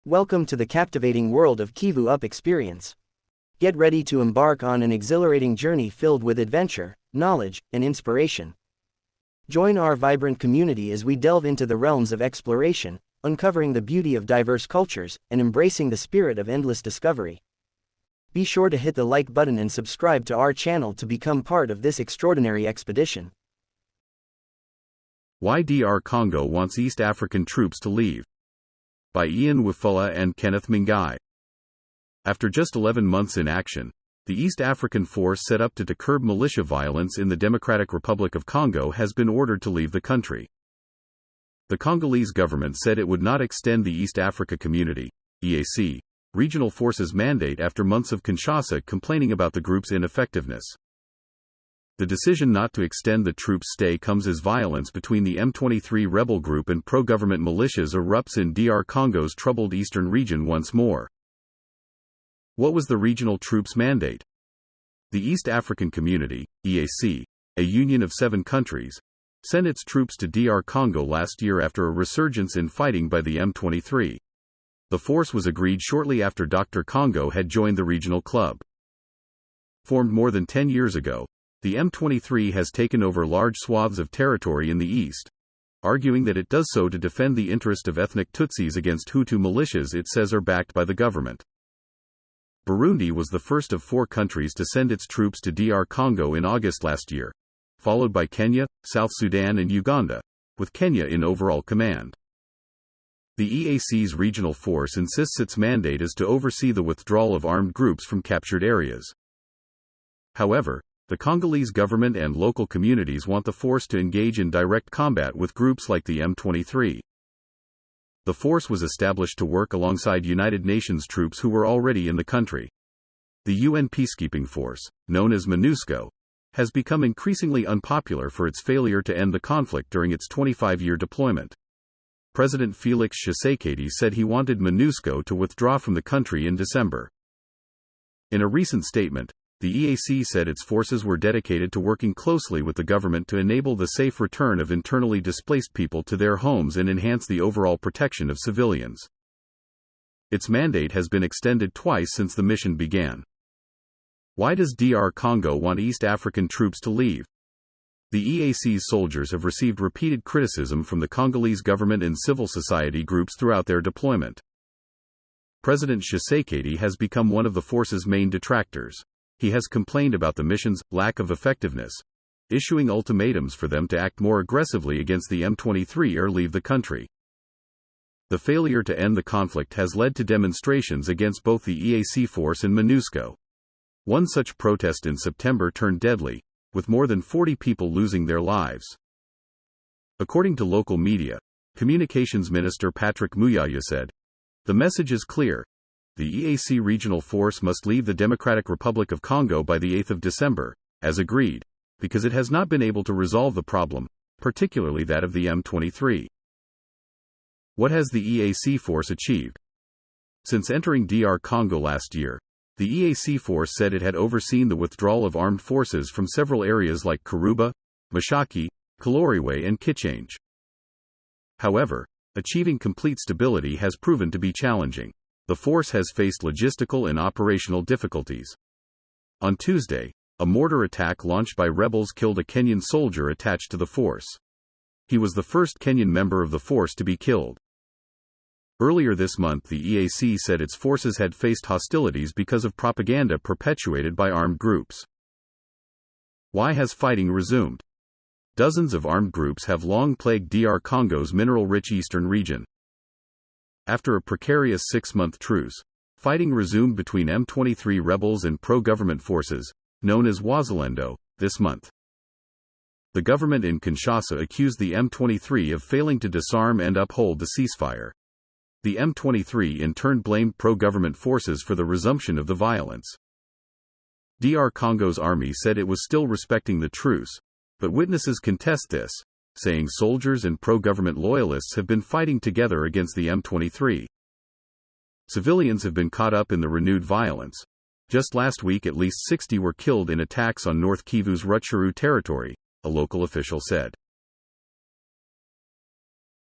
Welcome to the captivating world of Kivu-Up experience. Get ready to embark on an exhilarating journey filled with adventure, knowledge, and inspiration. Join our vibrant community as we delve into the realms of exploration, uncovering the beauty of diverse cultures and embracing the spirit of endless discovery. Be sure to hit the like button and subscribe to our channel to become part of this extraordinary expedition. Why DR Congo wants East African troops to leave. By Ian Wafula and Kenneth Mingai. After just 11 months in action, the East African force set up to curb militia violence in the Democratic Republic of Congo has been ordered to leave the country. The Congolese government said it would not extend the East Africa Community (EAC) regional forces mandate after months of Kinshasa complaining about the group's ineffectiveness. The decision not to extend the troops' stay comes as violence between the M23 rebel group and pro-government militias erupts in DR Congo's troubled eastern region once more. What was the regional troops' mandate? The East African Community, EAC, a union of 7 countries, sent its troops to DR Congo last year after a resurgence in fighting by the M23. The force was agreed shortly after Dr. Congo had joined the regional club. Formed more than 10 years ago, the M23 has taken over large swaths of territory in the east, arguing that it does so to defend the interest of ethnic Tutsis against Hutu militias it says are backed by the government. Burundi was the first of 4 countries to send its troops to DR Congo in August last year, followed by Kenya, South Sudan and Uganda, with Kenya in overall command. The EAC's regional force insists its mandate is to oversee the withdrawal of armed groups from captured areas. However, the Congolese government and local communities want the force to engage in direct combat with groups like the M23. The force was established to work alongside United Nations troops who were already in the country. The UN peacekeeping force, known as MONUSCO, has become increasingly unpopular for its failure to end the conflict during its 25-year deployment. President Felix Tshisekedi said he wanted MONUSCO to withdraw from the country in December. In a recent statement, the EAC said its forces were dedicated to working closely with the government to enable the safe return of internally displaced people to their homes and enhance the overall protection of civilians. Its mandate has been extended twice since the mission began. Why does DR Congo want East African troops to leave? The EAC's soldiers have received repeated criticism from the Congolese government and civil society groups throughout their deployment. President Tshisekedi has become one of the force's main detractors. He has complained about the mission's lack of effectiveness, issuing ultimatums for them to act more aggressively against the M23 or leave the country. The failure to end the conflict has led to demonstrations against both the EAC force and MONUSCO. One such protest in September turned deadly, with more than 40 people losing their lives. According to local media, Communications Minister Patrick Muyaya said, "The message is clear. The EAC regional force must leave the Democratic Republic of Congo by the 8th of December, as agreed, because it has not been able to resolve the problem, particularly that of the M23. What has the EAC force achieved? Since entering DR Congo last year, the EAC force said it had overseen the withdrawal of armed forces from several areas like Karuba, Mashaki, Kaloriwe and Kichange. However, achieving complete stability has proven to be challenging. The force has faced logistical and operational difficulties. On Tuesday, a mortar attack launched by rebels killed a Kenyan soldier attached to the force. He was the first Kenyan member of the force to be killed. Earlier this month, the EAC said its forces had faced hostilities because of propaganda perpetuated by armed groups. Why has fighting resumed? Dozens of armed groups have long plagued DR Congo's mineral-rich eastern region. After a precarious 6-month truce, fighting resumed between M23 rebels and pro-government forces, known as Wazalendo, this month. The government in Kinshasa accused the M23 of failing to disarm and uphold the ceasefire. The M23 in turn blamed pro-government forces for the resumption of the violence. DR Congo's army said it was still respecting the truce, but witnesses contest this, saying soldiers and pro-government loyalists have been fighting together against the M23. Civilians have been caught up in the renewed violence. Just last week at least 60 were killed in attacks on North Kivu's Rutshuru territory, a local official said.